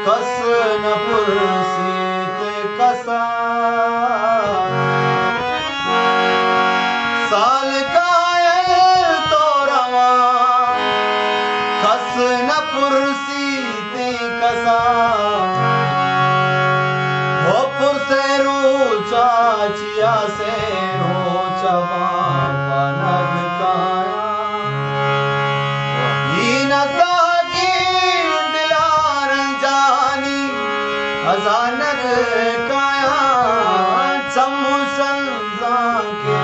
कस न पुरसीत कसा साल कायल तो रवा कस न पुरसीत कसा हो पुरसे रूचा चिया से रोचा बनग काया अचानक काया चमू संजा के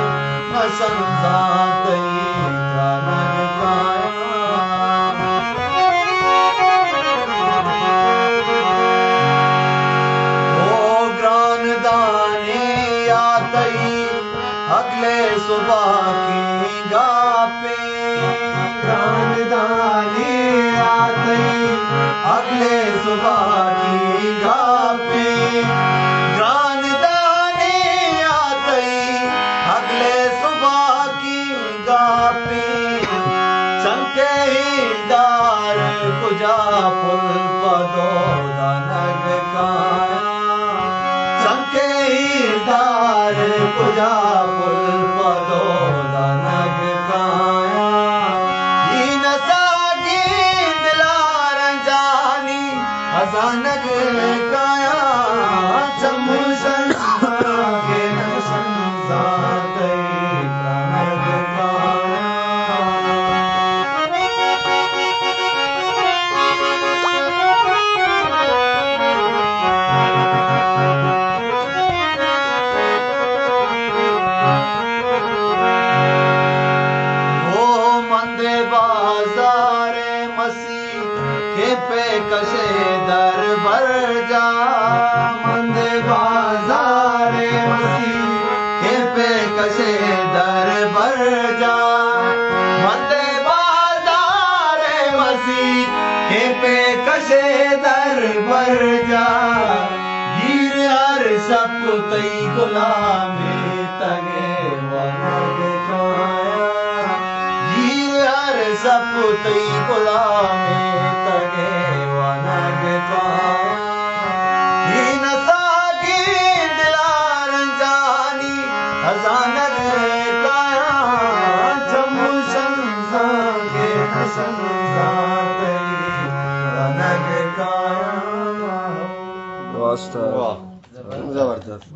न संजा तई अचानक काया ओ ग्रान दाने आतई अगले सुबह की गापे ग्रान दाने आतई अगले सुबह की गापे ग्रान दाने आतई अगले सुबह की गापे चंके हिलदार कुजा पुल पदो दनग काया चंके हिलदार कुजा पुल पदो दनग काया अचानक काया चमू संजा के न संजा तई अचानक काया वो मंदे बाजारे मसीह के पे कशे दर भर जा मंदे बाजारे मसीह के पे कशे दर भर जा मंदे बाजारे मसीह के पे कशे दर भर जा गिर हर सब तई गुलामे तगे वनग काया गिर हर सब तई गुलामे तगे वनग काया हीन सागी दिलार जानी अचानक काया चमू संजा के न संजा तई वनग काया। वाह जबरदस्त।